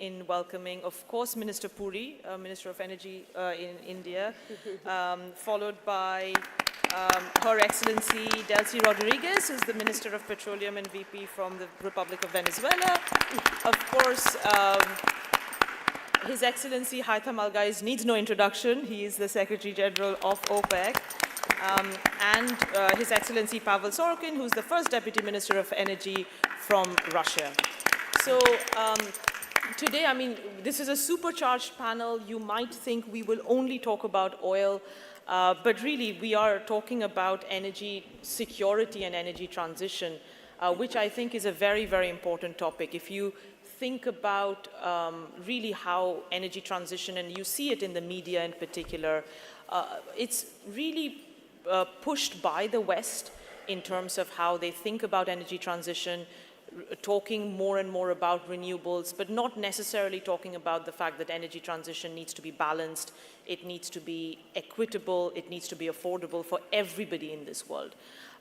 in welcoming, of course, Minister Puri, Minister of Energy in India, followed by Her Excellency Delcy Rodriguez, who's the Minister of Petroleum and VP from the Republic of Venezuela. Of course, His Excellency Haitham Al-Ghais needs no introduction. He is the Secretary General of OPEC. And His Excellency Pavel Sorokin, who's the first Deputy Minister of Energy from Russia. So today, I mean, this is a supercharged panel. You might think we will only talk about oil, but really we are talking about energy security and energy transition, which I think is a very, very important topic. If you think about really how energy transition, and you see it in the media in particular, it's really pushed by the West in terms of how they think about energy transition, talking more and more about renewables, but not necessarily talking about the fact that energy transition needs to be balanced, it needs to be equitable, it needs to be affordable for everybody in this world.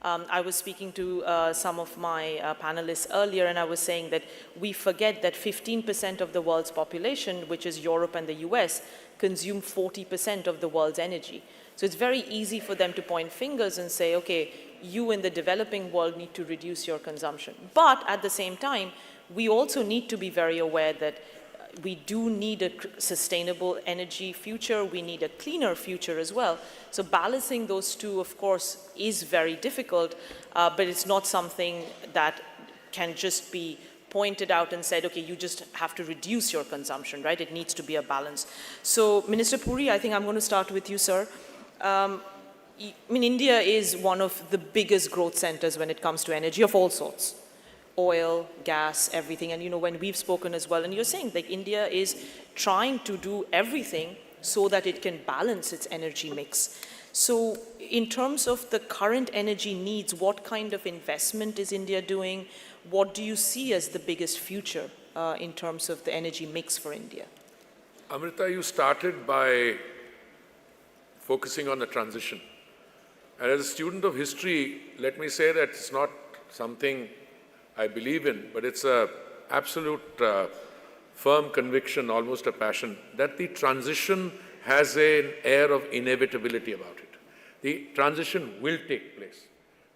I was speaking to some of my panelists earlier, and I was saying that we forget that 15% of the world's population, which is Europe and the US, consume 40% of the world's energy. So it's very easy for them to point fingers and say, okay, you in the developing world need to reduce your consumption. But at the same time, we also need to be very aware that we do need a sustainable energy future. We need a cleaner future as well. So balancing those two, of course, is very difficult, but it's not something that can just be pointed out and said, okay, you just have to reduce your consumption, right? It needs to be a balance. So Minister Puri, I think I'm going to start with you, sir. I mean, India is one of the biggest growth centers when it comes to energy of all sorts. Oil, gas, everything. And you know, when we've spoken as well, and you're saying that India is trying to do everything so that it can balance its energy mix. So in terms of the current energy needs, what kind of investment is India doing? What do you see as the biggest future in terms of the energy mix for India? Amrita, you started by focusing on the transition. And as a student of history, let me say that it's not something I believe in, but it's an absolute firm conviction, almost a passion, that the transition has an air of inevitability about it. The transition will take place.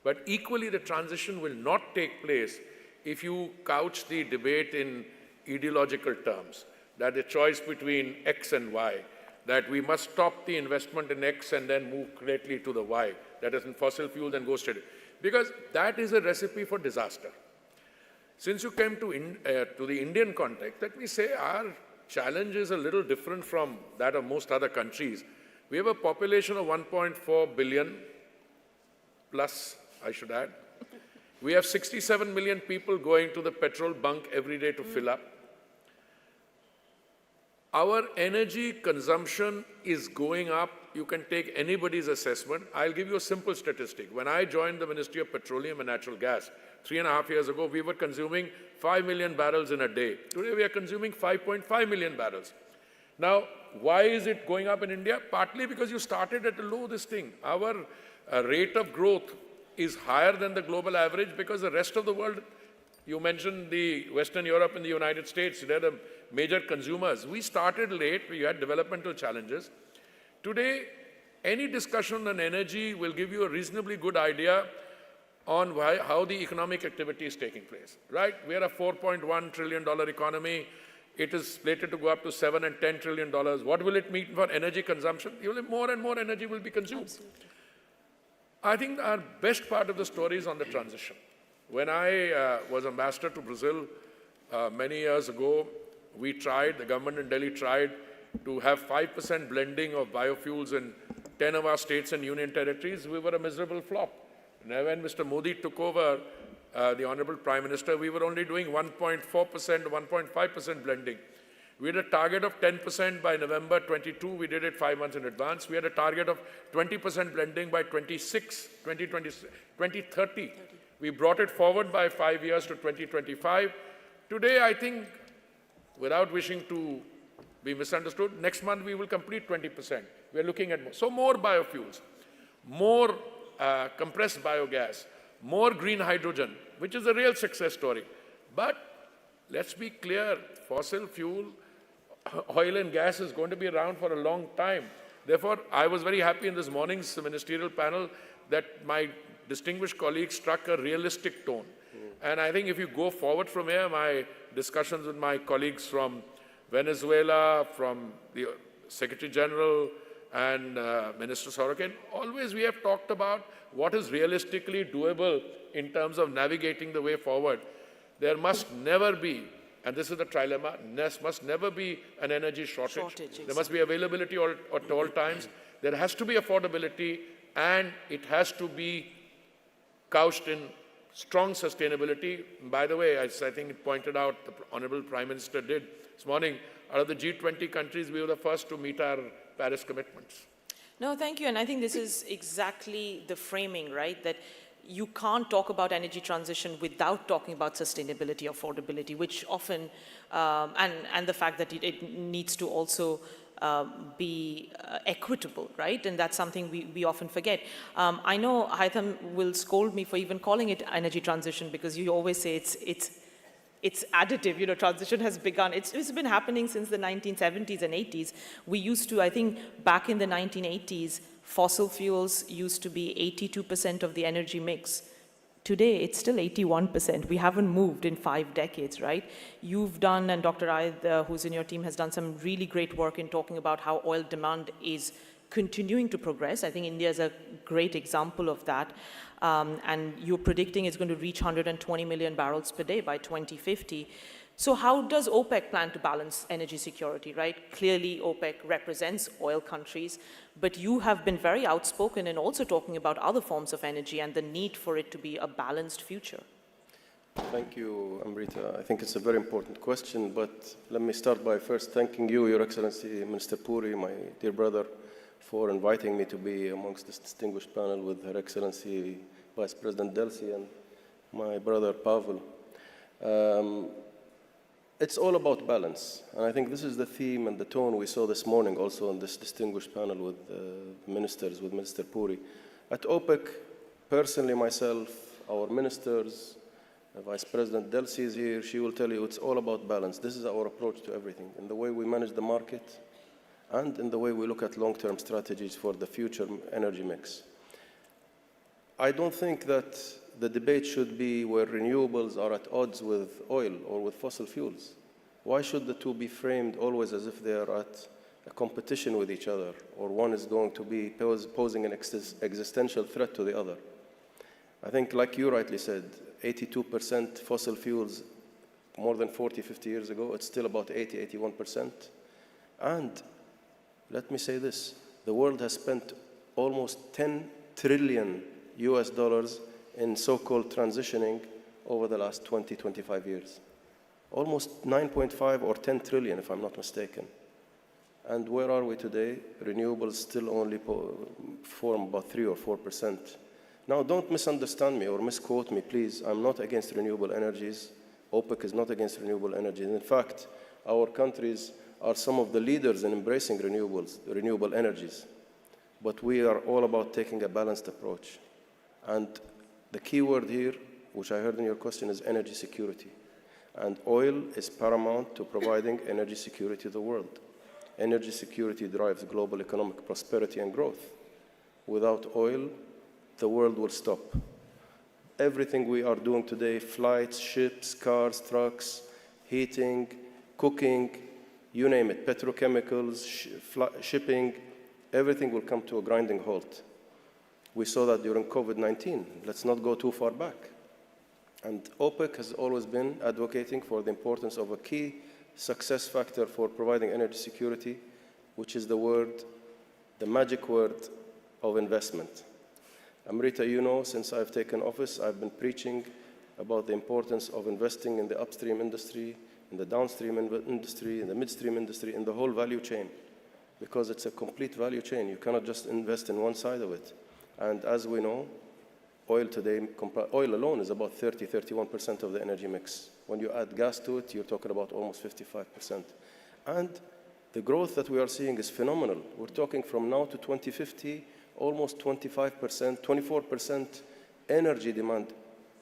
But equally, the transition will not take place if you couch the debate in ideological terms, that the choice between X and Y, that we must stop the investment in X and then move greatly to the Y, that is in fossil fuels and go straight. Because that is a recipe for disaster. Since you came to the Indian context, let me say our challenge is a little different from that of most other countries. We have a population of 1.4 billion, plus, I should add. We have 67 million people going to the petrol bunk every day to fill up. Our energy consumption is going up. You can take anybody's assessment. I'll give you a simple statistic. When I joined the Ministry of Petroleum and Natural Gas 3.5 years ago, we were consuming 5 million barrels in a day. Today, we are consuming 5.5 million barrels. Now, why is it going up in India? Partly because you started at a low this thing. Our rate of growth is higher than the global average because the rest of the world, you mentioned the Western Europe and the United States, they're the major consumers. We started late, we had developmental challenges. Today, any discussion on energy will give you a reasonably good idea on how the economic activity is taking place, right? We are a $4.1 trillion economy. It is slated to go up to $7 and $10 trillion. What will it mean for energy consumption? More and more energy will be consumed. Absolutely. I think our best part of the story is on the transition. When I was ambassador to Brazil many years ago, the government in Delhi tried to have 5% blending of biofuels in 10 of our states and union territories. We were a miserable flop. Now, when Mr. Modi took over, the Honorable Prime Minister, we were only doing 1.4%, 1.5% blending. We had a target of 10% by November 22. We did it 5 months in advance. We had a target of 20% blending by 2030. We brought it forward by 5 years to 2025. Today, I think, without wishing to be misunderstood, next month we will complete 20%. We are looking at more. So more biofuels, more compressed biogas, more green hydrogen, which is a real success story. But let's be clear, fossil fuel, oil and gas is going to be around for a long time. Therefore, I was very happy in this morning's ministerial panel that my distinguished colleagues struck a realistic tone. And I think if you go forward from here, my discussions with my colleagues from Venezuela, from the Secretary General and Minister Sorokin, always we have talked about what is realistically doable in terms of navigating the way forward. There must never be, and this is the trilemma, there must never be an energy shortage. There must be availability at all times. There has to be affordability, and it has to be couched in strong sustainability. By the way, as I think it pointed out, the Honorable Prime Minister did this morning, out of the G20 countries, we were the first to meet our Paris commitments. No, thank you. And I think this is exactly the framing, right? That you can't talk about energy transition without talking about sustainability, affordability, which often, and the fact that it needs to also be equitable, right? And that's something we often forget. I know Haitham will scold me for even calling it energy transition, because you always say it's additive, you know, transition has begun. It's been happening since the 1970s and 80s. We used to, I think, back in the 1980s, fossil fuels used to be 82% of the energy mix. Today, it's still 81%. We haven't moved in 5 decades, right? You've done, and Dr. Aid, who's in your team, has done some really great work in talking about how oil demand is continuing to progress. I think India is a great example of that. And you're predicting it's going to reach 120 million barrels per day by 2050. So how does OPEC plan to balance energy security, right? Clearly, OPEC represents oil countries, but you have been very outspoken in also talking about other forms of energy and the need for it to be a balanced future. Thank you, Amrita. I think it's a very important question, but let me start by first thanking you, Your Excellency, Minister Puri, my dear brother, for inviting me to be amongst this distinguished panel with Her Excellency Vice President Delcy and my brother Pavel. It's all about balance, and I think this is the theme and the tone we saw this morning also in this distinguished panel with ministers, with Minister Puri. At OPEC, personally myself, our ministers, Vice President Delcy is here, she will tell you it's all about balance. This is our approach to everything, in the way we manage the market and in the way we look at long-term strategies for the future energy mix. I don't think that the debate should be where renewables are at odds with oil or with fossil fuels. Why should the two be framed always as if they are at a competition with each other, or one is going to be posing an existential threat to the other? I think, like you rightly said, 82% fossil fuels more than 40, 50 years ago, it's still about 80, 81%. And let me say this, the world has spent almost 10 trillion US dollars in so-called transitioning over the last 20, 25 years. Almost 9.5 or 10 trillion, if I'm not mistaken. And where are we today? Renewables still only form about 3 or 4%. Now, don't misunderstand me or misquote me, please. I'm not against renewable energies. OPEC is not against renewable energies. In fact, our countries are some of the leaders in embracing renewable energies. But we are all about taking a balanced approach. And the key word here, which I heard in your question, is energy security. And oil is paramount to providing energy security to the world. Energy security drives global economic prosperity and growth. Without oil, the world will stop. Everything we are doing today, flights, ships, cars, trucks, heating, cooking, you name it, petrochemicals, shipping, everything will come to a grinding halt. We saw that during COVID-19. Let's not go too far back. And OPEC has always been advocating for the importance of a key success factor for providing energy security, which is the magic word of investment. Amrita, you know, since I've taken office, I've been preaching about the importance of investing in the upstream industry, in the downstream industry, in the midstream industry, in the whole value chain, because it's a complete value chain. You cannot just invest in one side of it. And as we know, oil today, oil alone is about 30, 31% of the energy mix. When you add gas to it, you're talking about almost 55%. And the growth that we are seeing is phenomenal. We're talking from now to 2050, almost 25%, 24% energy demand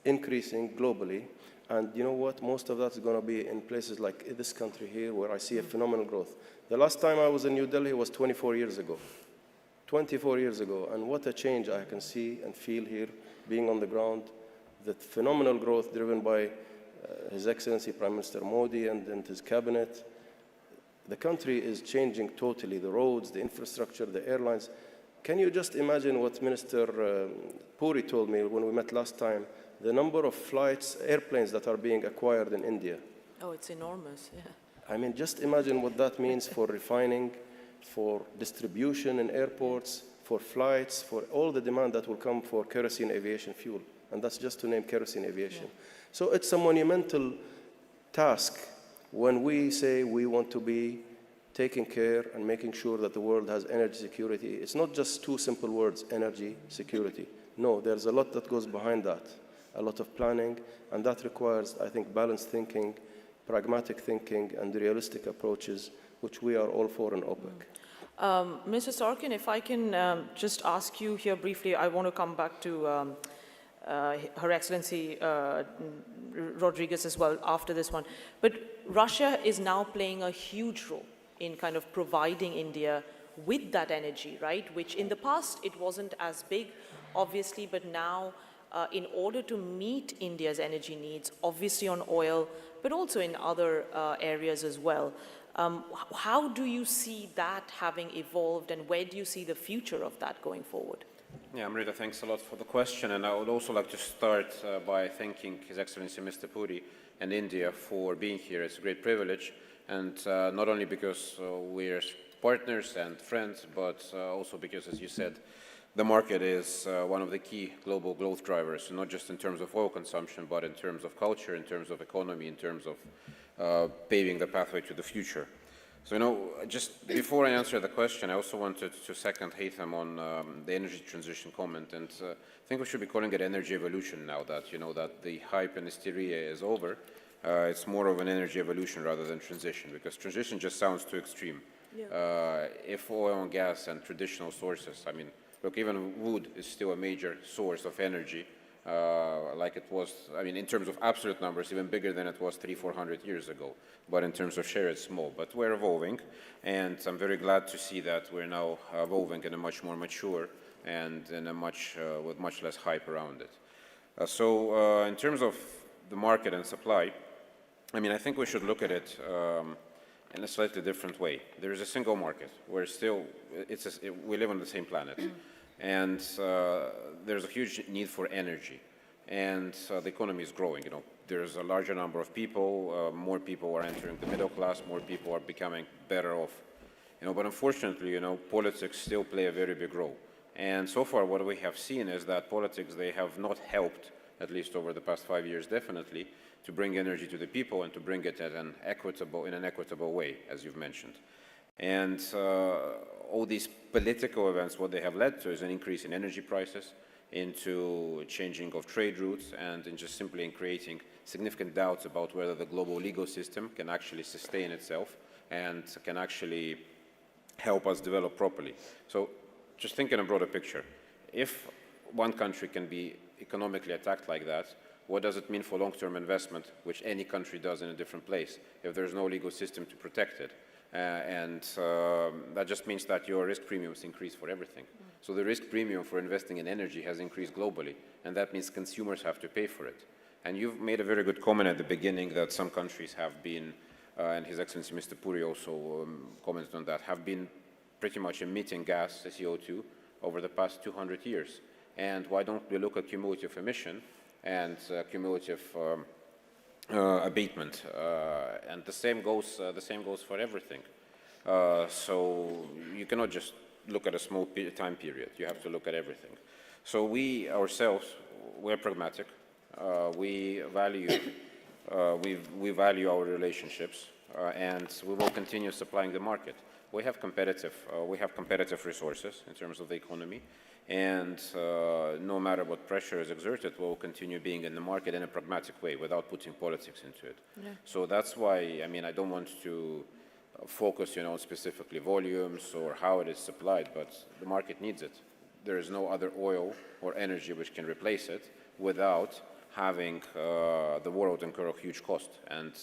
increasing globally. And you know what? Most of that is going to be in places like this country here, where I see a phenomenal growth. The last time I was in New Delhi was 24 years ago. 24 years ago, and what a change I can see and feel here, being on the ground. The phenomenal growth driven by His Excellency Prime Minister Modi and his cabinet. The country is changing totally, the roads, the infrastructure, the airlines. Can you just imagine what Minister Puri told me when we met last time, the number of flights, airplanes that are being acquired in India? Oh, it's enormous, yeah. I mean, just imagine what that means for refining, for distribution in airports, for flights, for all the demand that will come for kerosene aviation fuel. And that's just to name kerosene aviation. Yeah. So it's a monumental task when we say we want to be taking care and making sure that the world has energy security. It's not just two simple words, energy security. No, there's a lot that goes behind that, a lot of planning, and that requires, I think, balanced thinking, pragmatic thinking, and realistic approaches, which we are all for in OPEC. Mr. Sorkin, if I can just ask you here briefly, I want to come back to Her Excellency Rodriguez as well after this one. But Russia is now playing a huge role in kind of providing India with that energy, right? Which in the past, it wasn't as big, obviously, but now in order to meet India's energy needs, obviously on oil, but also in other areas as well. How do you see that having evolved, and where do you see the future of that going forward? Yeah, Amrita, thanks a lot for the question. And I would also like to start by thanking His Excellency Mr. Puri and India for being here. It's a great privilege. And not only because we're partners and friends, but also because, as you said, the market is one of the key global growth drivers, not just in terms of oil consumption, but in terms of culture, in terms of economy, in terms of paving the pathway to the future. So, you know, just before I answer the question, I also wanted to second Haytham on the energy transition comment, and I think we should be calling it energy evolution now that, you know, that the hype and hysteria is over. It's more of an energy evolution rather than transition, because transition just sounds too extreme. Yeah. If oil and gas and traditional sources, I mean, look, even wood is still a major source of energy, like it was, I mean, in terms of absolute numbers, even bigger than it was 300-400 years ago. But in terms of share, it's small. But we're evolving, and I'm very glad to see that we're now evolving in a much more mature and in a with much less hype around it. So in terms of the market and supply, I mean, I think we should look at it in a slightly different way. There is a single market. We're still, we live on the same planet. And there's a huge need for energy. And the economy is growing. You know, there's a larger number of people. More people are entering the middle class. More people are becoming better off. You know, but unfortunately, you know, politics still play a very big role. And so far, what we have seen is that politics, they have not helped, at least over the past 5 years, definitely, to bring energy to the people and to bring it in an equitable way, as you've mentioned. And all these political events, what they have led to is an increase in energy prices, into changing of trade routes, and in just simply in creating significant doubts about whether the global legal system can actually sustain itself and can actually help us develop properly. So just think in a broader picture. If one country can be economically attacked like that, what does it mean for long-term investment, which any country does in a different place, if there's no legal system to protect it? That just means that your risk premiums increase for everything. So the risk premium for investing in energy has increased globally, and that means consumers have to pay for it. And you've made a very good comment at the beginning that some countries have been, and His Excellency Mr. Puri also commented on that, have been pretty much emitting gas, CO2, over the past 200 years. And why don't we look at cumulative emission and cumulative abatement, and the same goes for everything. So you cannot just look at a small time period. You have to look at everything. So we ourselves, we're pragmatic. We value our relationships, and we will continue supplying the market. We have competitive resources in terms of the economy. And no matter what pressure is exerted, we'll continue being in the market in a pragmatic way without putting politics into it. Yeah. So that's why, I mean, I don't want to focus, you know, specifically volumes or how it is supplied, but the market needs it. There is no other oil or energy which can replace it without having the world incur a huge cost, and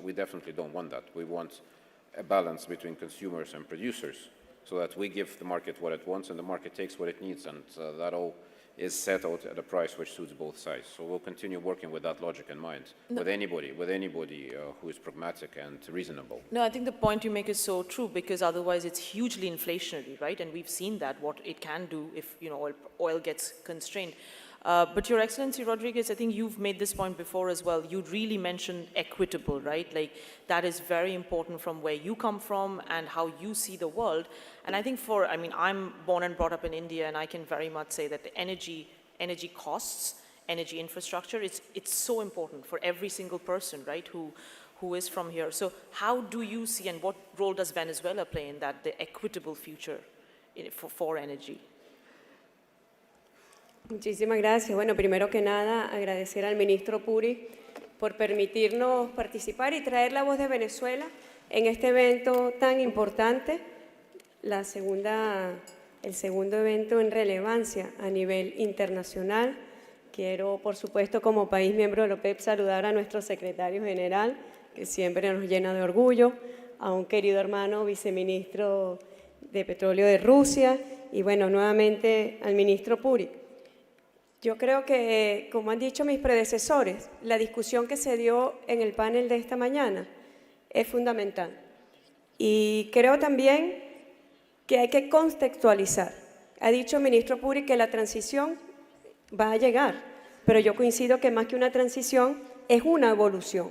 we definitely don't want that. We want a balance between consumers and producers, so that we give the market what it wants and the market takes what it needs, and that all is settled at a price which suits both sides. So we'll continue working with that logic in mind, with anybody who is pragmatic and reasonable. No, I think the point you make is so true, because otherwise it's hugely inflationary, right? And we've seen that, what it can do if, you know, oil gets constrained. But Your Excellency Rodriguez, I think you've made this point before as well. You really mentioned equitable, right? Like, that is very important from where you come from and how you see the world. And I think I mean, I'm born and brought up in India, and I can very much say that the energy costs, energy infrastructure, it's so important for every single person, right, who is from here. So how do you see, and what role does Venezuela play in that, the equitable future for energy? Muchísimas gracias. Bueno, primero que nada, agradecer al ministro Puri por permitirnos participar y traer la voz de Venezuela en este evento tan importante, el segundo evento en relevancia a nivel internacional. Quiero, por supuesto, como país miembro de la OPEC, saludar a nuestro secretario general, que siempre nos llena de orgullo, a un querido hermano viceministro de Petróleo de Rusia y, bueno, nuevamente al ministro Puri. Yo creo que, como han dicho mis predecesores, la discusión que se dio en el panel de esta mañana es fundamental. Y creo también que hay que contextualizar. Ha dicho el ministro Puri que la transición va a llegar, pero yo coincido que más que una transición es una evolución.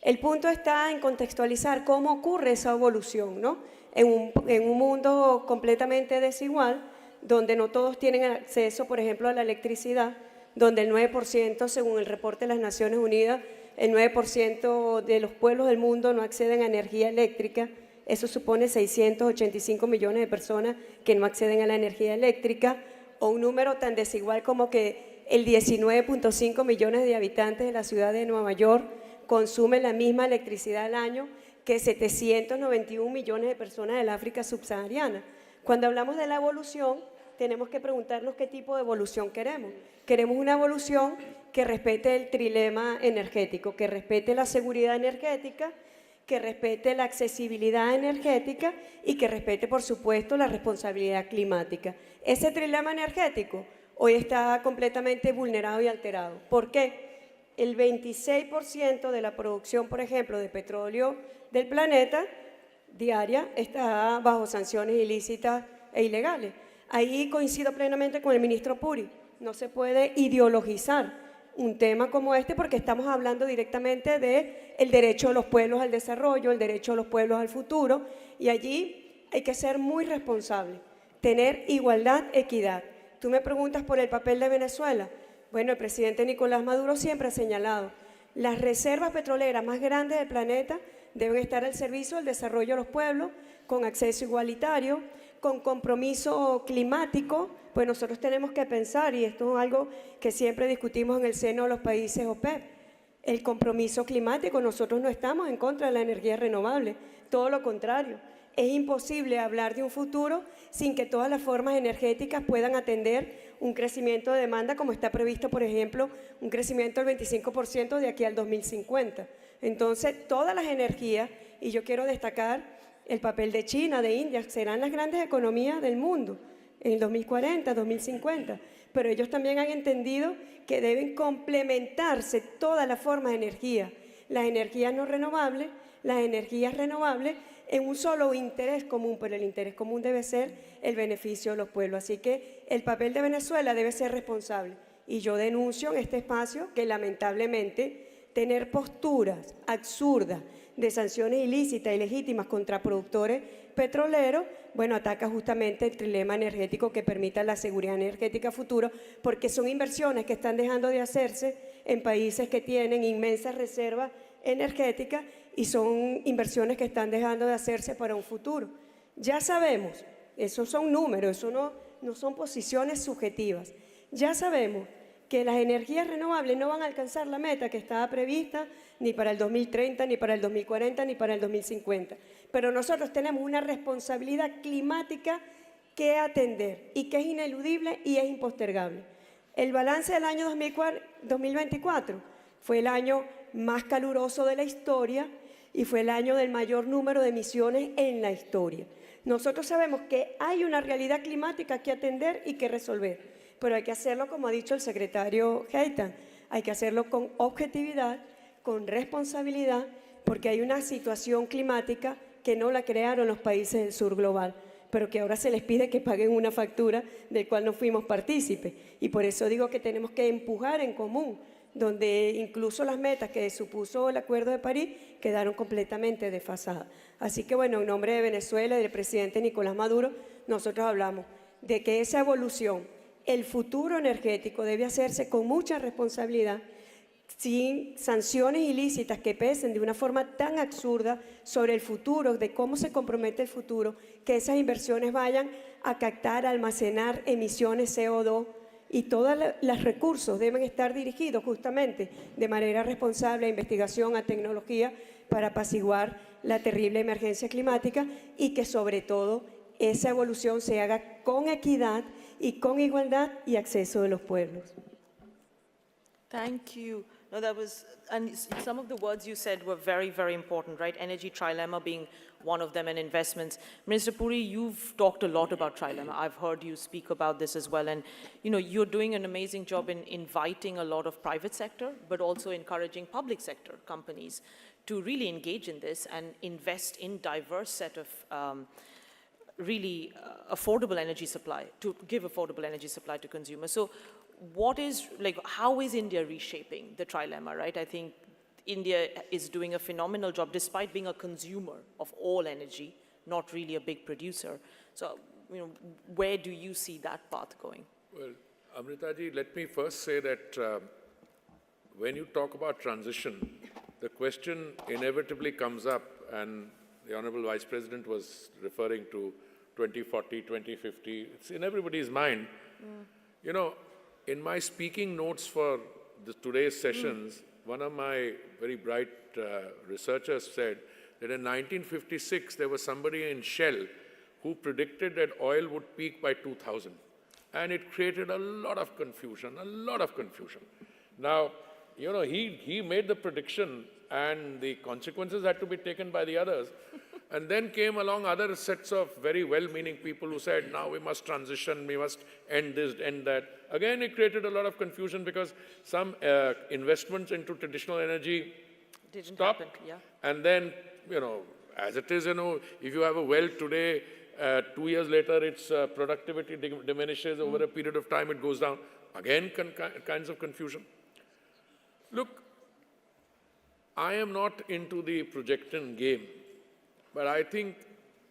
El punto está en contextualizar cómo ocurre esa evolución, ¿no? En un mundo completamente desigual, donde no todos tienen acceso, por ejemplo, a la electricidad, donde el 9%, según el reporte de las Naciones Unidas, el 9% de los pueblos del mundo no acceden a energía eléctrica. Eso supone 685 millones de personas que no acceden a la energía eléctrica, o un número tan desigual como que el 19.5 millones de habitantes de la ciudad de Nueva York consumen la misma electricidad al año que 791 millones de personas del África subsahariana. Cuando hablamos de la evolución, tenemos que preguntarnos qué tipo de evolución queremos. Queremos una evolución que respete el trilema energético, que respete la seguridad energética, que respete la accesibilidad energética y que respete, por supuesto, la responsabilidad climática. Ese trilema energético hoy está completamente vulnerado y alterado. ¿Por qué? El 26% de la producción, por ejemplo, de petróleo del planeta diaria está bajo sanciones ilícitas e ilegales. Ahí coincido plenamente con el ministro Puri. No se puede ideologizar un tema como este porque estamos hablando directamente del derecho de los pueblos al desarrollo, el derecho de los pueblos al futuro, y allí hay que ser muy responsable, tener igualdad, equidad. Tú me preguntas por el papel de Venezuela. Bueno, el presidente Nicolás Maduro siempre ha señalado, las reservas petroleras más grandes del planeta deben estar al servicio del desarrollo de los pueblos, con acceso igualitario, con compromiso climático. Pues nosotros tenemos que pensar, y esto es algo que siempre discutimos en el seno de los países OPEC, el compromiso climático. Nosotros no estamos en contra de la energía renovable, todo lo contrario. Es imposible hablar de un futuro sin que todas las formas energéticas puedan atender un crecimiento de demanda como está previsto, por ejemplo, un crecimiento del 25% de aquí al 2050. Entonces, todas las energías, y yo quiero destacar el papel de China, de India, serán las grandes economías del mundo en el 2040, 2050, pero ellos también han entendido que deben complementarse todas las formas de energía, las energías no renovables, las energías renovables, en un solo interés común, pero el interés común debe ser el beneficio de los pueblos. Así que el papel de Venezuela debe ser responsable. Y yo denuncio en este espacio que lamentablemente tener posturas absurdas de sanciones ilícitas y legítimas contra productores petroleros, bueno, ataca justamente el trilema energético que permita la seguridad energética futura, porque son inversiones que están dejando de hacerse en países que tienen inmensas reservas energéticas y son inversiones que están dejando de hacerse para un futuro. Ya sabemos, esos son números, eso no son posiciones subjetivas. Ya sabemos que las energías renovables no van a alcanzar la meta que estaba prevista ni para el 2030, ni para el 2040, ni para el 2050. Pero nosotros tenemos una responsabilidad climática que atender y que es ineludible y es impostergable. El balance del año 2024 fue el año más caluroso de la historia y fue el año del mayor número de emisiones en la historia. Nosotros sabemos que hay una realidad climática que atender y que resolver, pero hay que hacerlo, como ha dicho el secretario Heitan, hay que hacerlo con objetividad, con responsabilidad, porque hay una situación climática que no la crearon los países del sur global, pero que ahora se les pide que paguen una factura del cual no fuimos partícipes. Y por eso digo que tenemos que empujar en común, donde incluso las metas que supuso el Acuerdo de París quedaron completamente desfasadas. Así que, bueno, en nombre de Venezuela y del presidente Nicolás Maduro, nosotros hablamos de que esa evolución, el futuro energético debe hacerse con mucha responsabilidad, sin sanciones ilícitas que pesen de una forma tan absurda sobre el futuro, de cómo se compromete el futuro, que esas inversiones vayan a captar, a almacenar emisiones CO2 y todos los recursos deben estar dirigidos justamente de manera responsable a investigación, a tecnología para apaciguar la terrible emergencia climática y que sobre todo esa evolución se haga con equidad y con igualdad y acceso de los pueblos. Thank you. No, that was, and some of the words you said were very, very important, right? Energy trilemma being one of them, and investments. Minister Puri, you've talked a lot about trilemma. I've heard you speak about this as well, and you're doing an amazing job in inviting a lot of private sector, but also encouraging public sector companies to really engage in this and invest in diverse set of really affordable energy supply, to give affordable energy supply to consumers. So how is India reshaping the trilemma, right? I think India is doing a phenomenal job despite being a consumer of all energy, not really a big producer. So, where do you see that path going? Well, Amritaji, let me first say that when you talk about transition, the question inevitably comes up, and the Honorable Vice President was referring to 2040, 2050. It's in everybody's mind. In my speaking notes for today's sessions, one of my very bright researchers said that in 1956, there was somebody in Shell who predicted that oil would peak by 2000. And it created a lot of confusion, Now, he made the prediction and the consequences had to be taken by the others. And then came along other sets of very well-meaning people who said, now we must transition, we must end this, end that. Again, it created a lot of confusion because some investments into traditional energy Didn't stopped. happen, yeah. And then, as it is, if you have a well today, 2 years later, its productivity diminishes. Over a period of time, it goes down. Again, kinds of confusion. Look, I am not into the projection game. But I think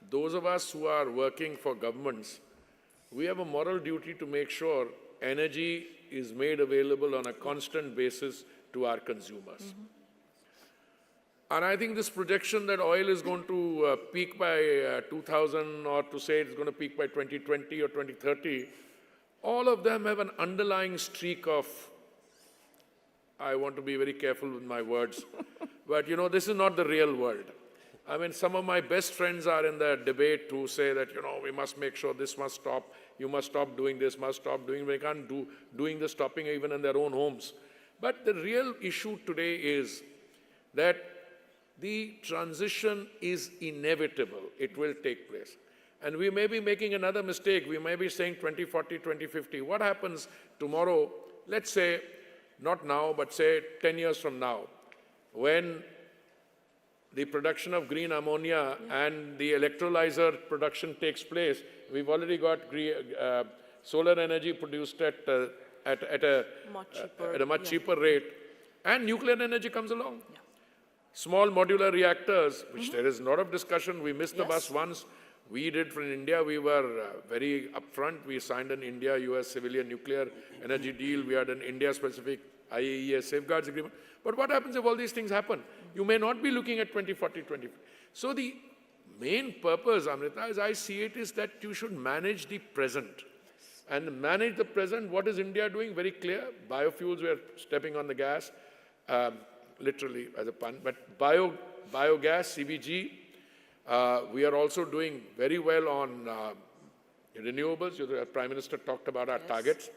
those of us who are working for governments, we have a moral duty to make sure energy is made available on a constant basis to our consumers. And I think this projection that oil is going to peak by 2000, or to say it's going to peak by 2020 or 2030, all of them have an underlying streak of, I want to be very careful with my words, but this is not the real world. I mean, some of my best friends are in the debate who say that, we must make sure this must stop, you must stop doing this, must stop doing, they can't doing the stopping even in their own homes. But the real issue today is that the transition is inevitable. It will take place. And we may be making another mistake. We may be saying 2040, 2050. What happens tomorrow, let's say, not now, but say 10 years from now, when the production of green ammonia and the electrolyzer production takes place? We've already got solar energy produced at a much cheaper rate, and nuclear energy comes along. Yeah. Small modular reactors, which there is a lot of discussion. We missed the bus once. We did from India. We were very upfront. We signed an India-US civilian nuclear energy deal. We had an India-specific IAEA safeguards agreement. But what happens if all these things happen? You may not be looking at 2040, 2050. So the main purpose, Amrita, as I see it, is that you should manage the present. And manage the present, what is India doing? Very clear. Biofuels, we are stepping on the gas, literally as a pun, but biogas, CBG, we are also doing very well on renewables. The Prime Minister talked about our targets.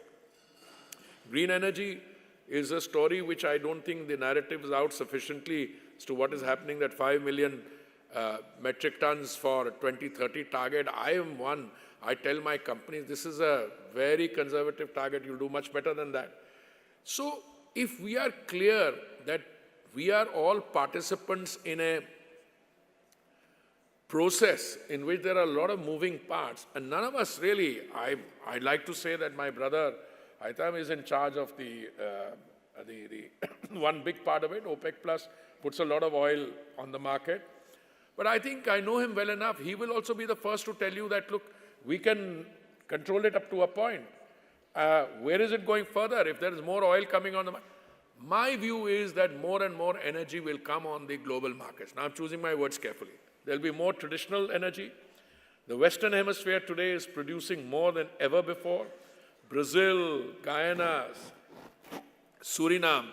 Green energy is a story which I don't think the narrative is out sufficiently as to what is happening, that 5 million metric tons for 2030 target. I am one. I tell my companies, this is a very conservative target. You'll do much better than that. So if we are clear that we are all participants in a process in which there are a lot of moving parts, and none of us really, I'd like to say that my brother Haitham is in charge of the one big part of it. OPEC Plus puts a lot of oil on the market. But I think I know him well enough. He will also be the first to tell you that, look, we can control it up to a point. Where is it going further if there is more oil coming on the market? My view is that more and more energy will come on the global markets. Now I'm choosing my words carefully. There'll be more traditional energy. The Western Hemisphere today is producing more than ever before. Brazil, Guyana, Suriname.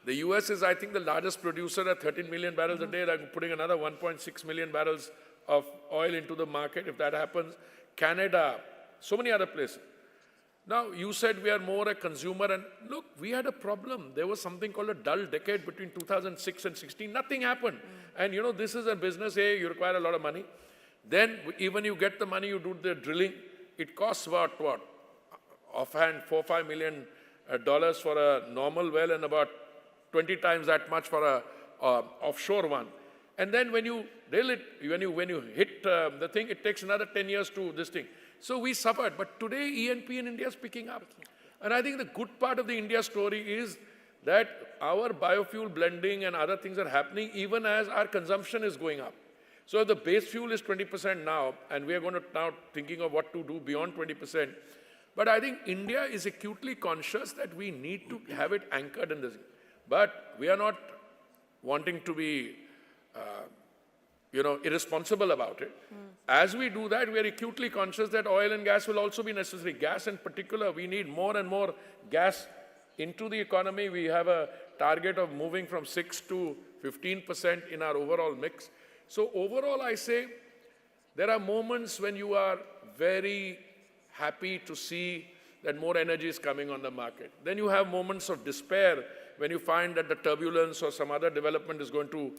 The US is, I think, the largest producer at 13 million barrels a day. They're putting another 1.6 million barrels of oil into the market if that happens. Canada, so many other places. Now, you said we are more a consumer, and look, we had a problem. There was something called a dull decade between 2006 and 16. Nothing happened. And you know, this is a business, you require a lot of money. Then, even you get the money, you do the drilling, it costs about what? Offhand, $4-5 million for a normal well and about 20 times that much for a offshore one. And then when you drill it, when you hit the thing, it takes another 10 years to this thing. So we suffered. But today, E&P in India is picking up. And I think the good part of the India story is that our biofuel blending and other things are happening even as our consumption is going up. So the base fuel is 20% now, and we are going to now thinking of what to do beyond 20%. But I think India is acutely conscious that we need to have it anchored in this. But we are not wanting to be, irresponsible about it. As we do that, we are acutely conscious that oil and gas will also be necessary. Gas in particular, we need more and more gas into the economy. We have a target of moving from 6 to 15% in our overall mix. So overall, I say, there are moments when you are very happy to see that more energy is coming on the market. Then you have moments of despair when you find that the turbulence or some other development is going to,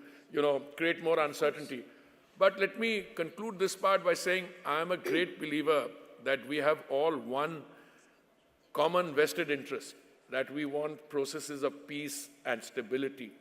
create more uncertainty. But let me conclude this part by saying I am a great believer that we have all one common vested interest, that we want processes of peace and stability.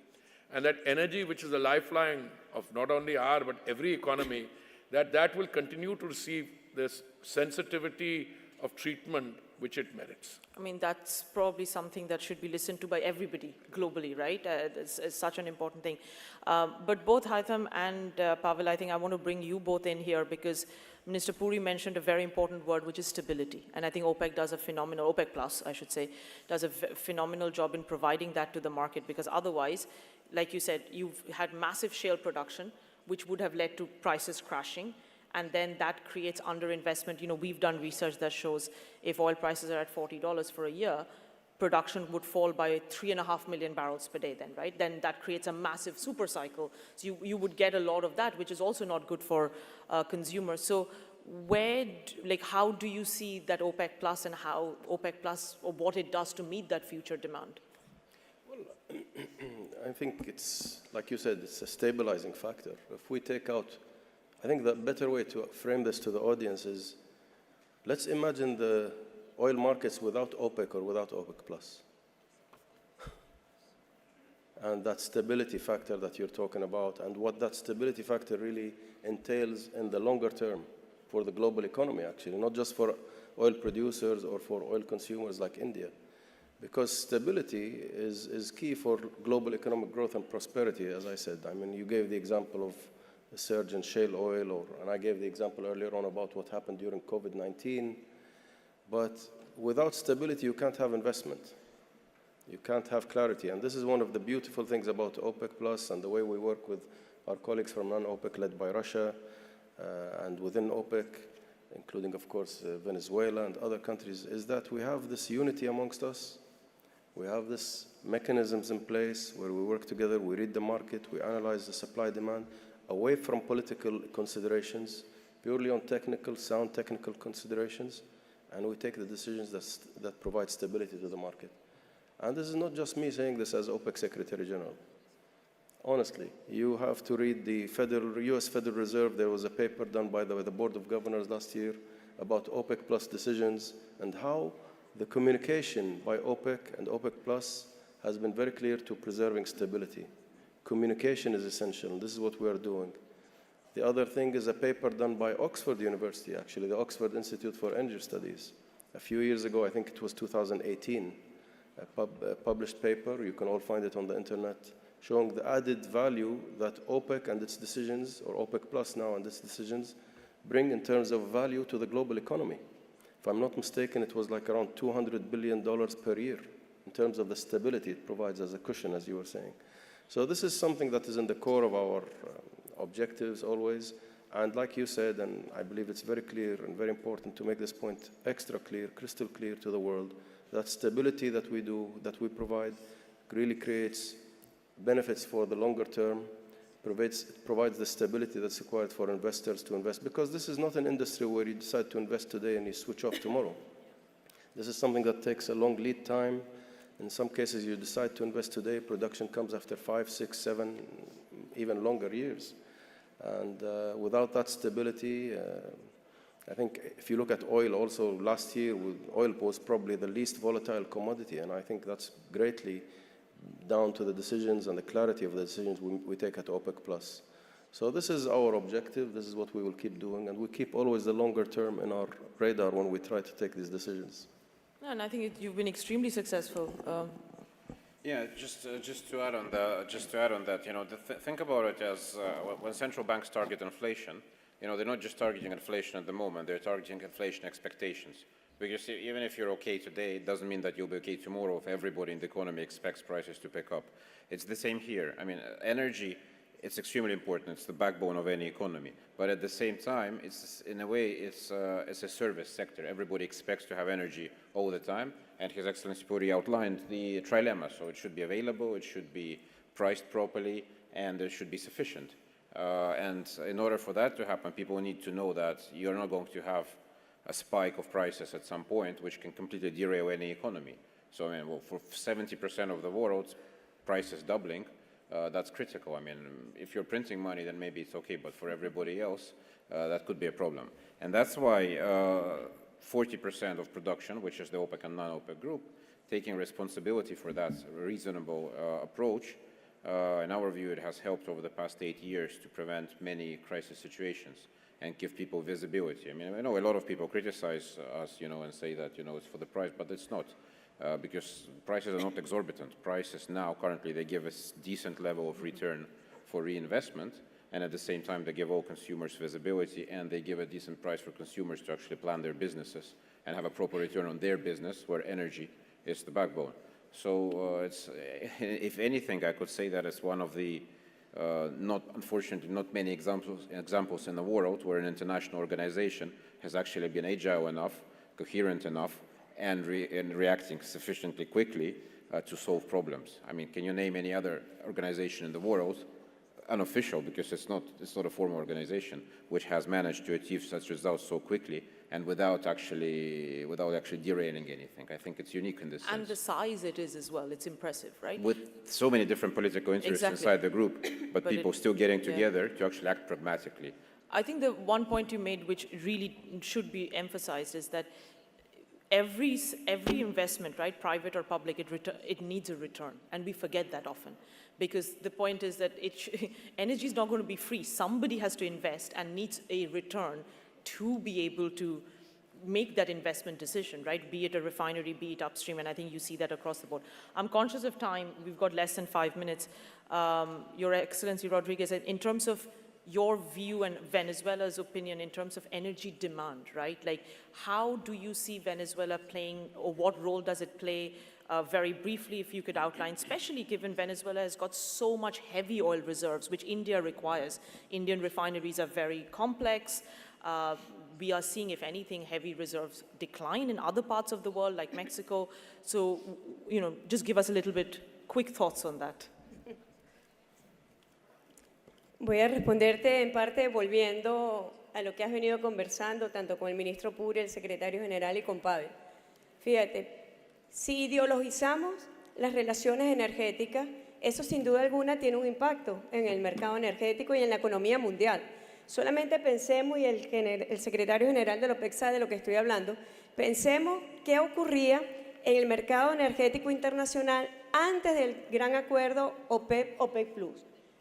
And that energy, which is the lifeline of not only our, but every economy, that will continue to receive this sensitivity of treatment which it merits. I mean, that's probably something that should be listened to by everybody globally, right? It's such an important thing. But both Haitham and Pavel, I think I want to bring you both in here because Minister Puri mentioned a very important word, which is stability. And I think OPEC does a phenomenal, OPEC Plus, I should say, does a phenomenal job in providing that to the market because otherwise, like you said, you've had massive shale production, which would have led to prices crashing. And then that creates underinvestment. We've done research that shows if oil prices are at $40 for a year, production would fall by 3.5 million barrels per day then, right? Then that creates a massive super cycle. So you would get a lot of that, which is also not good for consumers. So how do you see that OPEC Plus and how OPEC Plus, or what it does to meet that future demand? Well, I think it's, like you said, it's a stabilizing factor. If we take out, I think the better way to frame this to the audience is, let's imagine the oil markets without OPEC or without OPEC Plus. And that stability factor that you're talking about, and what that stability factor really entails in the longer term for the global economy, actually, not just for oil producers or for oil consumers like India. Because stability is key for global economic growth and prosperity, as I said. I mean, you gave the example of the surge in shale oil, and I gave the example earlier on about what happened during COVID-19. But without stability, you can't have investment. You can't have clarity. And this is one of the beautiful things about OPEC Plus and the way we work with our colleagues from non-OPEC, led by Russia, and within OPEC, including, of course, Venezuela and other countries, is that we have this unity amongst us. We have these mechanisms in place where we work together, we read the market, we analyze the supply-demand, away from political considerations, purely on sound technical considerations, and we take the decisions that provide stability to the market. And this is not just me saying this as OPEC Secretary General. Honestly, you have to read the US Federal Reserve. There was a paper done by the Board of Governors last year about OPEC Plus decisions and how the communication by OPEC and OPEC Plus has been very clear to preserving stability. Communication is essential. This is what we are doing. The other thing is a paper done by Oxford University, actually, the Oxford Institute for Energy Studies. A few years ago, I think it was 2018, a published paper, you can all find it on the internet, showing the added value that OPEC and its decisions, or OPEC Plus now and its decisions, bring in terms of value to the global economy. If I'm not mistaken, it was like around $200 billion per year in terms of the stability it provides as a cushion, as you were saying. So this is something that is in the core of our objectives always. And like you said, and I believe it's very clear and very important to make this point extra clear, crystal clear to the world, that stability that we provide really creates benefits for the longer term, provides the stability that's required for investors to invest. Because this is not an industry where you decide to invest today and you switch off tomorrow. This is something that takes a long lead time. In some cases, you decide to invest today, production comes after 5, 6, 7, even longer years. And without that stability, I think if you look at oil also, last year, oil was probably the least volatile commodity, and I think that's greatly down to the decisions and the clarity of the decisions we take at OPEC+. So this is our objective, this is what we will keep doing, and we keep always the longer term in our radar when we try to take these decisions. And I think you've been extremely successful. Yeah, just to add on that, you know, think about it as when central banks target inflation, you know, they're not just targeting inflation at the moment, they're targeting inflation expectations. Because even if you're okay today, it doesn't mean that you'll be okay tomorrow if everybody in the economy expects prices to pick up. It's the same here. I mean, energy, it's extremely important. It's the backbone of any economy. But at the same time, it's in a way, it's a service sector. Everybody expects to have energy all the time. And His Excellency Puri outlined the trilemma. So it should be available, it should be priced properly, and it should be sufficient. And in order for that to happen, people need to know that you're not going to have a spike of prices at some point, which can completely derail any economy. So, I mean, well, for 70% of the world, prices doubling, that's critical. I mean, if you're printing money, then maybe it's okay, but for everybody else, that could be a problem. And that's why 40% of production, which is the OPEC and non-OPEC group, taking responsibility for that reasonable approach, in our view, it has helped over the past 8 years to prevent many crisis situations and give people visibility. I mean, I know a lot of people criticize us, you know, and say that, you know, it's for the price, but it's not, because prices are not exorbitant. Prices now, currently, they give us decent level of return for reinvestment, and at the same time, they give all consumers visibility, and they give a decent price for consumers to actually plan their businesses and have a proper return on their business, where energy is the backbone. So it's, if anything, I could say that it's one of the unfortunately, not many examples in the world where an international organization has actually been agile enough, coherent enough, and reacting sufficiently quickly to solve problems. I mean, can you name any other organization in the world, unofficial, because it's not a formal organization, which has managed to achieve such results so quickly and without actually derailing anything? I think it's unique in this sense. And the size it is as well, it's impressive, right? With so many different political interests inside the group, but people still getting together to actually act pragmatically. I think the one point you made, which really should be emphasized, is that every investment, right, private or public, it needs a return, and we forget that often. Because the point is that energy is not going to be free. Somebody has to invest and needs a return to be able to make that investment decision, right? Be it a refinery, be it upstream, and I think you see that across the board. I'm conscious of time. We've got less than 5 minutes. Your Excellency Rodriguez, in terms of your view and Venezuela's opinion in terms of energy demand, right? Like, how do you see Venezuela playing, or what role does it play? Very briefly, if you could outline, especially given Venezuela has got so much heavy oil reserves, which India requires. Indian refineries are very complex. We are seeing, if anything, heavy reserves decline in other parts of the world, like Mexico. So, you know, just give us a little bit quick thoughts on that. Voy a responderte en parte volviendo a lo que has venido conversando, tanto con el ministro Puri, el secretario general, y con Pavel. Fíjate, si ideologizamos las relaciones energéticas, eso sin duda alguna tiene un impacto en el mercado energético y en la economía mundial. Solamente pensemos, y el secretario general de la OPEC sabe de lo que estoy hablando, pensemos qué ocurría en el mercado energético internacional antes del gran acuerdo OPEC+.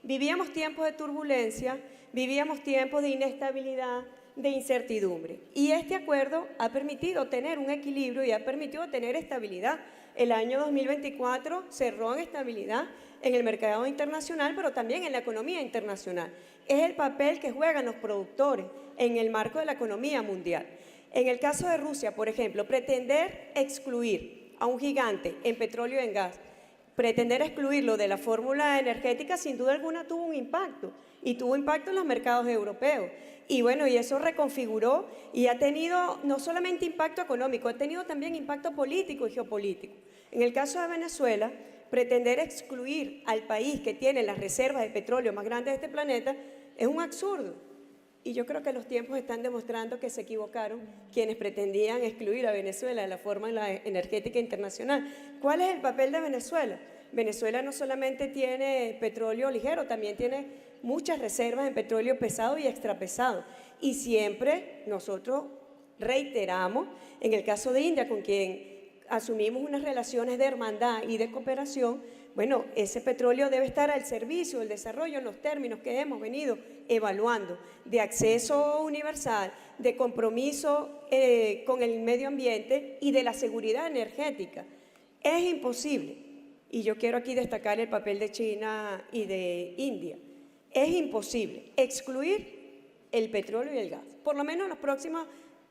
Vivíamos tiempos de turbulencia, vivíamos tiempos de inestabilidad, de incertidumbre. Y este acuerdo ha permitido tener un equilibrio y ha permitido tener estabilidad. El año 2024 cerró en estabilidad en el mercado internacional, pero también en la economía internacional. Es el papel que juegan los productores en el marco de la economía mundial. En el caso de Rusia, por ejemplo, pretender excluir a un gigante en petróleo y en gas, pretender excluirlo de la fórmula energética, sin duda alguna tuvo un impacto, y tuvo impacto en los mercados europeos. Y bueno, y eso reconfiguró y ha tenido no solamente impacto económico, ha tenido también impacto político y geopolítico. En el caso de Venezuela, pretender excluir al país que tiene las reservas de petróleo más grandes de este planeta es un absurdo. Y yo creo que los tiempos están demostrando que se equivocaron quienes pretendían excluir a Venezuela de la fórmula energética internacional. ¿Cuál es el papel de Venezuela? Venezuela no solamente tiene petróleo ligero, también tiene muchas reservas en petróleo pesado y extrapesado. Y siempre nosotros reiteramos, en el caso de India, con quien asumimos unas relaciones de hermandad y de cooperación, bueno, ese petróleo debe estar al servicio del desarrollo en los términos que hemos venido evaluando, de acceso universal, de compromiso con el medio ambiente y de la seguridad energética. Es imposible, y yo quiero aquí destacar el papel de China y de India, es imposible excluir el petróleo y el gas. Por lo menos en los próximos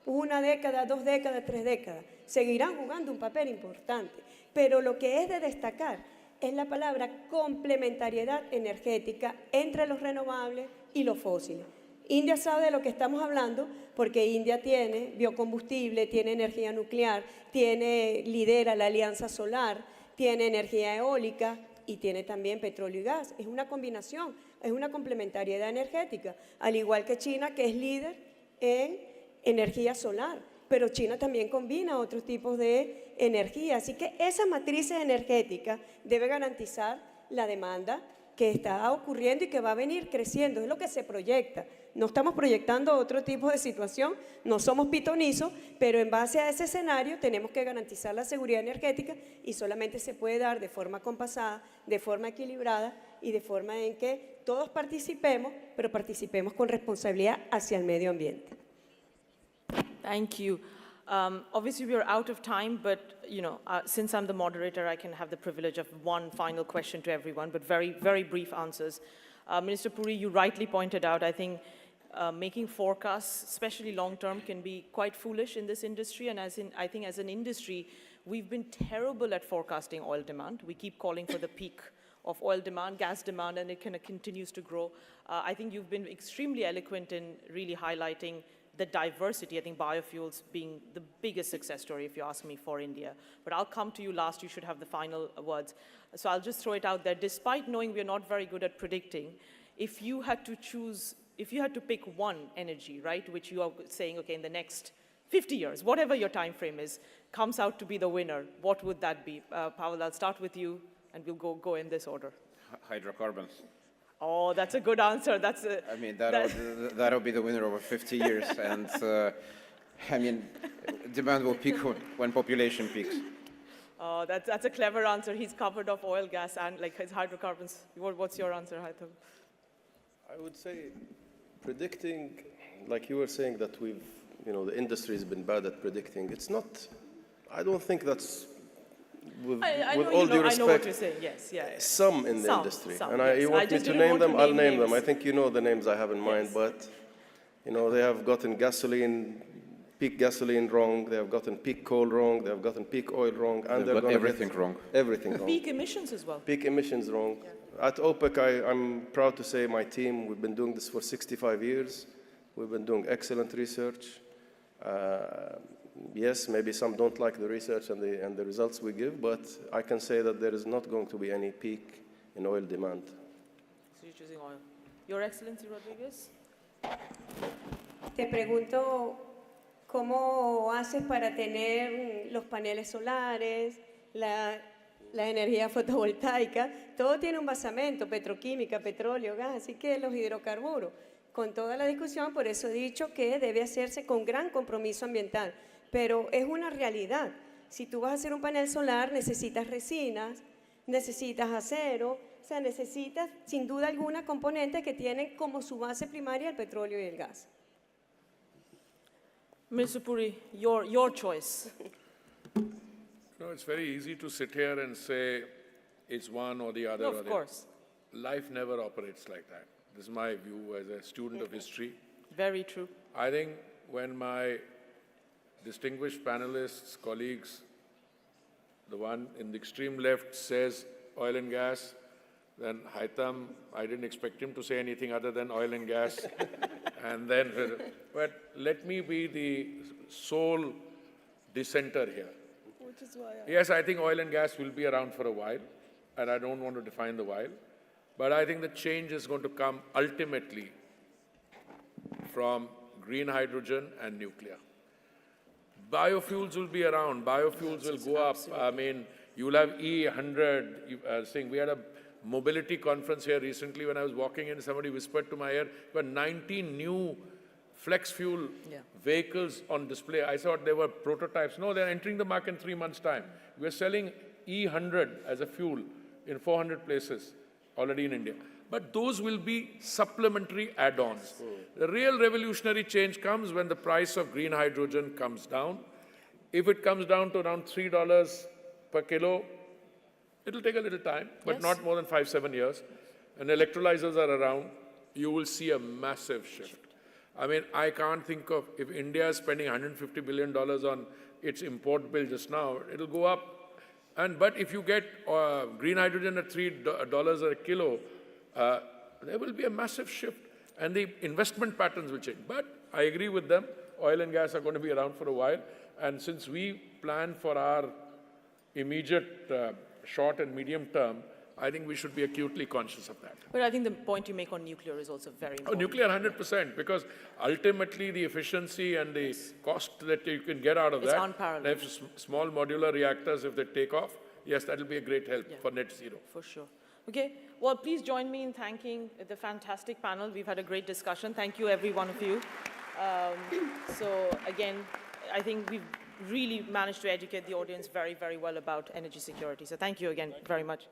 1 década, 2 décadas, 3 décadas, seguirán jugando un papel importante. Pero lo que es de destacar es la palabra complementariedad energética entre los renovables y los fósiles. India sabe de lo que estamos hablando porque India tiene biocombustible, tiene energía nuclear, lidera la alianza solar, tiene energía eólica y tiene también petróleo y gas. Es una combinación, es una complementariedad energética, al igual que China, que es líder en energía solar, pero China también combina otros tipos de energía. Así que esa matriz energética debe garantizar la demanda que está ocurriendo y que va a venir creciendo, es lo que se proyecta. No estamos proyectando otro tipo de situación, no somos pitonizos, pero en base a ese escenario tenemos que garantizar la seguridad energética y solamente se puede dar de forma compasada, de forma equilibrada y de forma en que todos participemos, pero participemos con responsabilidad hacia el medio ambiente. Thank you. Obviously, we are out of time, but since I'm the moderator, I can have the privilege of one final question to everyone, but very, very brief answers. Minister Puri, you rightly pointed out, I think making forecasts, especially long-term, can be quite foolish in this industry, and I think as an industry, we've been terrible at forecasting oil demand. We keep calling for the peak of oil demand, gas demand, and it kind of continues to grow. I think you've been extremely eloquent in really highlighting the diversity, I think biofuels being the biggest success story, if you ask me, for India. But I'll come to you last, you should have the final words. So I'll just throw it out there. Despite knowing we're not very good at predicting, if you had to pick one energy, right, which you are saying, okay, in the next 50 years, whatever your time frame is, comes out to be the winner, what would that be? Pavel, I'll start with you, and we'll go in this order. Hydrocarbons. Oh, that's a good answer. I mean, that'll be the winner over 50 years. And I mean, demand will peak when population peaks. Oh, that's a clever answer. He's covered off oil, gas, and like his hydrocarbons. What's your answer, Haitham? I would say predicting, like you were saying, that the industry has been bad at predicting. It's not, I don't think that's, with all due respect, I know what you're saying, yes, yeah. Some in the industry. Some, and yes. you want me to name them, I'll name them. I think you know the names I have in mind, Yes. but they have gotten peak gasoline wrong, they have gotten peak coal wrong, they have gotten peak oil wrong, and They've they're got everything wrong. Everything wrong. Peak emissions as well. Peak emissions wrong. Yeah. At OPEC, I'm proud to say my team, we've been doing this for 65 years. We've been doing excellent research. Yes, maybe some don't like the research and the results we give, but I can say that there is not going to be any peak in oil demand. So you're choosing oil. Your Excellency Rodriguez? Te pregunto, ¿cómo haces para tener los paneles solares, la energía fotovoltaica, todo tiene un basamento, petroquímica, petróleo, gas, así que los hidrocarburos. Con toda la discusión, por eso he dicho que debe hacerse con gran compromiso ambiental, pero es una realidad. Si tú vas a hacer un panel solar, necesitas resinas, necesitas acero, o sea, necesitas sin duda alguna componentes que tienen como su base primaria el petróleo y el gas. Minister Puri, your choice. No, it's very easy to sit here and say it's one or the other. No, or of the course. Life never operates like that. This is my view as a student of history. Very true. I think when my distinguished panelists, colleagues, the one in the extreme left says oil and gas, then Haitham, I didn't expect him to say anything other than oil and gas. And then, but let me be the sole dissenter here. Which is why Yes, I think oil and gas will be around for a while, and I don't want to define the while. But I think the change is going to come ultimately from green hydrogen and nuclear. Biofuels will be around. Biofuels will go up. I mean, you'll have E100 we had a mobility conference here recently. When I was walking in, somebody whispered to my ear, there were 19 new flex fuel vehicles on display. I thought they were prototypes. No, they're entering the market in 3 months' time. We're selling E100 as a fuel in 400 places already in India. But those will be supplementary add-ons. The real revolutionary change comes when the price of green hydrogen comes down. If it comes down to around $3 per kilo, it'll take a little time, but not more than 5-7 years. And electrolyzers are around, you will see a massive shift. I mean, I can't think of, if India is spending $150 billion on its import bill just now, it'll go up. But if you get green hydrogen at $3 a kilo, there will be a massive shift, and the investment patterns will change. But I agree with them, oil and gas are going to be around for a while, and since we plan for our immediate short and medium term, I think we should be acutely conscious of that. But I think the point you make on nuclear is also very Oh, important. nuclear 100%, because ultimately the efficiency and the cost that you can get out of It's that, unparalleled. if small modular reactors, if they take off, yes, that will be a great help for net zero. For sure. Okay, well, please join me in thanking the fantastic panel. We've had a great discussion. Thank you, every one of you. So again, I think we've really managed to educate the audience very, very well about energy security. So thank you again very much.